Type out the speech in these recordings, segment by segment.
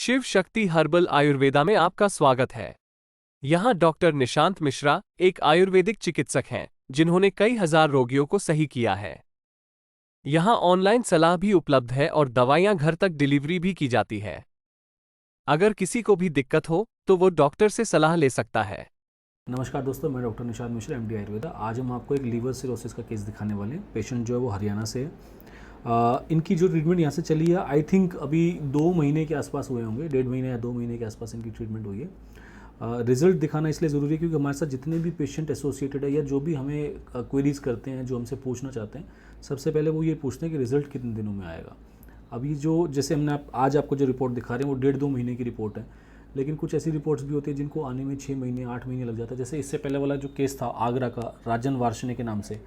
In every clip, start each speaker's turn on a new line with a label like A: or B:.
A: Shiv Shakti herbal Ayurveda में आपका स्वागत है। यहाँ डॉक्टर निशांत मिश्रा एक आयुर्वेदिक चिकित्सक हैं जिन्होंने कई हजार रोगियों को सही किया है। यहाँ ऑनलाइन सलाह भी उपलब्ध है और दवाइयाँ घर तक डिलीवरी भी की जाती है। अगर किसी को भी दिक्कत हो तो वो डॉक्टर से सलाह ले सकता है।
B: नमस्कार दोस्तों, मैं डॉक्टर निशांत मिश्रा, एमडी आयुर्वेदा। आज हम आपको एक लीवर सिरोसिस का केस दिखाने वाले हैं। पेशेंट जो है वो हरियाणा से है। इनकी जो ट्रीटमेंट यहाँ से चली है, आई थिंक अभी 2 महीने के आसपास हुए होंगे, 1.5 महीने या 2 महीने के आसपास इनकी ट्रीटमेंट हुई है। रिजल्ट दिखाना इसलिए ज़रूरी है क्योंकि हमारे साथ जितने भी पेशेंट एसोसिएटेड है या जो भी हमें क्वेरीज करते हैं, जो हमसे पूछना चाहते हैं, सबसे पहले वो ये पूछते हैं कि रिज़ल्ट कितने दिनों में आएगा। अभी जो जैसे हमने आज आपको जो रिपोर्ट दिखा रहे हैं वो 1.5-2 महीने की रिपोर्ट है, लेकिन कुछ ऐसी रिपोर्ट्स भी होती है जिनको आने में 6 महीने 8 महीने लग जाता है। जैसे इससे पहले वाला जो केस था आगरा का, राजन वार्ष्णेय के नाम से,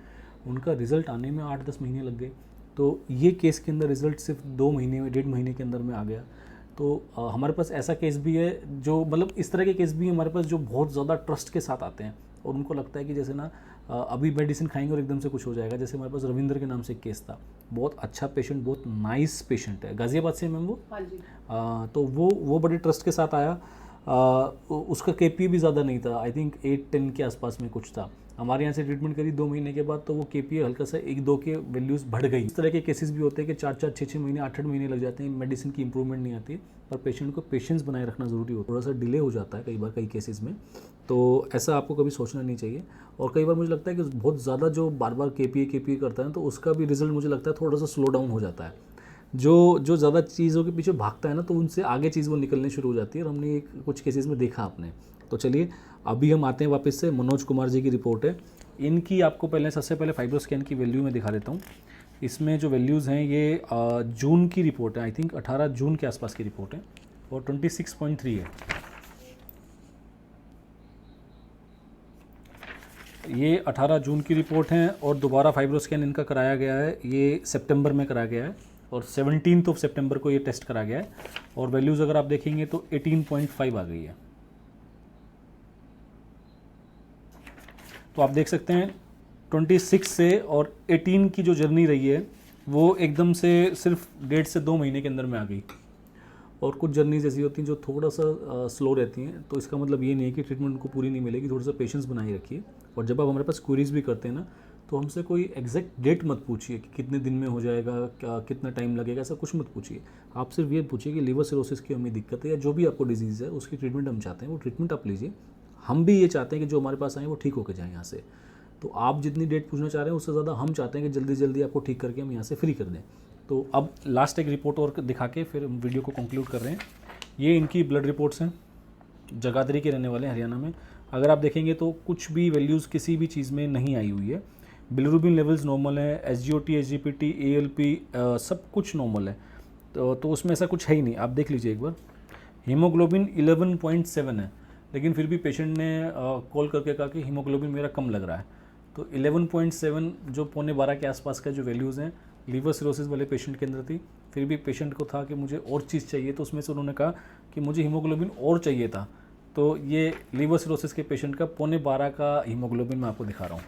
B: उनका रिज़ल्ट आने में 8-10 महीने लग गए। तो ये केस के अंदर रिज़ल्ट सिर्फ 2 महीने में, 1.5 महीने के अंदर में आ गया। तो हमारे पास ऐसा केस भी है जो मतलब इस तरह के केस भी हमारे पास जो बहुत ज़्यादा ट्रस्ट के साथ आते हैं और उनको लगता है कि जैसे ना अभी मेडिसिन खाएंगे और एकदम से कुछ हो जाएगा। जैसे हमारे पास रविंद्र के नाम से एक केस था, बहुत अच्छा पेशेंट, बहुत नाइस पेशेंट है, गाज़ियाबाद से मैम वो।
C: हाँ जी।
B: तो वो बड़े ट्रस्ट के साथ आया। उसका केपी भी ज़्यादा नहीं था, आई थिंक 8-10 के आसपास में कुछ था। हमारे यहाँ से ट्रीटमेंट करी 2 महीने के बाद तो वो केपी हल्का सा 1-2 के वैल्यूज़ बढ़ गई। इस तरह के केसेस भी होते हैं कि 4-4, 6-6 महीने, 8-8 महीने लग जाते हैं, मेडिसिन की इंप्रूवमेंट नहीं आती। पर पेशेंट को पेशेंस बनाए रखना ज़रूरी होता है। थोड़ा सा डिले हो जाता है कई बार कई केसेस में, तो ऐसा आपको कभी सोचना नहीं चाहिए। और कई बार मुझे लगता है कि बहुत ज़्यादा जो बार बार केपी करता है तो उसका भी रिजल्ट मुझे लगता है थोड़ा सा स्लो डाउन हो जाता है। जो ज़्यादा चीज़ों के पीछे भागता है ना, तो उनसे आगे चीज़ वो निकलने शुरू हो जाती है, और हमने कुछ केसेस में देखा आपने। तो चलिए अभी हम आते हैं वापस से। मनोज कुमार जी की रिपोर्ट है। इनकी आपको सबसे पहले फाइब्रोस्कैन की वैल्यू में दिखा देता हूँ। इसमें जो वैल्यूज़ हैं ये जून की रिपोर्ट है, आई थिंक 18 जून के आसपास की रिपोर्ट है, और 26.3 है। ये 18 जून की रिपोर्ट है और दोबारा फाइब्रोस्कैन इनका कराया गया है, ये सितंबर में कराया गया है और 17 सितंबर को ये टेस्ट करा गया है, और वैल्यूज़ अगर आप देखेंगे तो 18.5 आ गई है। तो आप देख सकते हैं 26 से और 18 की जो जर्नी रही है वो एकदम से सिर्फ 1.5 से 2 महीने के अंदर में आ गई। और कुछ जर्नीज ऐसी होती हैं जो थोड़ा सा स्लो रहती हैं, तो इसका मतलब ये नहीं है कि ट्रीटमेंट उनको पूरी नहीं मिलेगी। थोड़ा सा पेशेंस बनाए रखिए। और जब आप हमारे पास क्वेरीज भी करते हैं ना, तो हमसे कोई एग्जैक्ट डेट मत पूछिए कि कितने दिन में हो जाएगा, क्या कितना टाइम लगेगा, ऐसा कुछ मत पूछिए। आप सिर्फ ये पूछिए कि लीवर सिरोसिस की हमें दिक्कत है या जो भी आपको डिजीज़ है उसकी ट्रीटमेंट हम चाहते हैं, वो ट्रीटमेंट आप लीजिए। हम भी ये चाहते हैं कि जो हमारे पास आए वो ठीक होकर जाएँ यहाँ से। तो आप जितनी डेट पूछना चाह रहे हैं उससे ज़्यादा हम चाहते हैं कि जल्दी जल्दी आपको ठीक करके हम यहाँ से फ्री कर दें। तो अब लास्ट एक रिपोर्ट और दिखा के फिर हम वीडियो को कंक्लूड कर रहे हैं। ये इनकी ब्लड रिपोर्ट्स हैं, जगाधरी के रहने वाले हैं, हरियाणा में। अगर आप देखेंगे तो कुछ भी वैल्यूज़ किसी भी चीज़ में नहीं आई हुई है। बिलिरुबिन लेवल्स नॉर्मल है, SGOT, SGPT, ALP सब कुछ नॉर्मल है। तो उसमें ऐसा कुछ है ही नहीं। आप देख लीजिए एक बार। हीमोग्लोबिन 11.7 है, लेकिन फिर भी पेशेंट ने कॉल करके कहा कि हीमोग्लोबिन मेरा कम लग रहा है। तो 11.7 जो 11:15 के आसपास का जो वैल्यूज़ हैं लीवर सिरोसिस वाले पेशेंट के अंदर थी। फिर भी पेशेंट को था कि मुझे और चीज़ चाहिए, तो उसमें से उन्होंने कहा कि मुझे हीमोग्लोबिन और चाहिए था। तो ये लीवर सिरोसिस के पेशेंट का 11:15 का हीमोग्लोबिन मैं आपको दिखा रहा हूँ।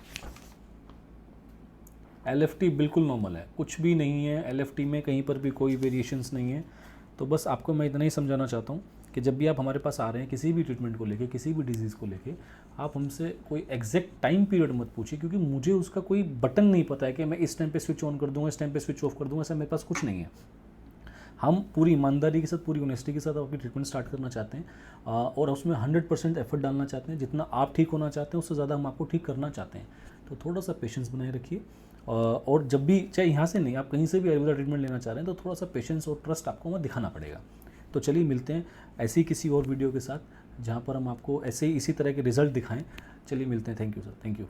B: LFT बिल्कुल नॉर्मल है, कुछ भी नहीं है LFT में, कहीं पर भी कोई वेरिएशंस नहीं है। तो बस आपको मैं इतना ही समझाना चाहता हूँ कि जब भी आप हमारे पास आ रहे हैं किसी भी ट्रीटमेंट को लेके, किसी भी डिजीज़ को लेके, आप हमसे कोई एग्जैक्ट टाइम पीरियड मत पूछिए, क्योंकि मुझे उसका कोई बटन नहीं पता है कि मैं इस टाइम पे स्विच ऑन कर दूंगा, इस टाइम पे स्विच ऑफ कर दूंगा। ऐसा मेरे पास कुछ नहीं है। हम पूरी ईमानदारी के साथ, पूरी ऑनेस्टी के साथ आपकी ट्रीटमेंट स्टार्ट करना चाहते हैं और उसमें 100% एफर्ट डालना चाहते हैं। जितना आप ठीक होना चाहते हैं उससे ज़्यादा हम आपको ठीक करना चाहते हैं। तो थोड़ा सा पेशेंस बनाए रखिए, और जब भी, चाहे यहाँ से नहीं, आप कहीं से भी आयुर्वेदा ट्रीटमेंट लेना चाह रहे हैं, तो थोड़ा सा पेशेंस और ट्रस्ट आपको हमें दिखाना पड़ेगा। तो चलिए मिलते हैं ऐसे ही किसी और वीडियो के साथ, जहाँ पर हम आपको ऐसे ही इसी तरह के रिजल्ट दिखाएं। चलिए मिलते हैं। Thank you sir, thank you.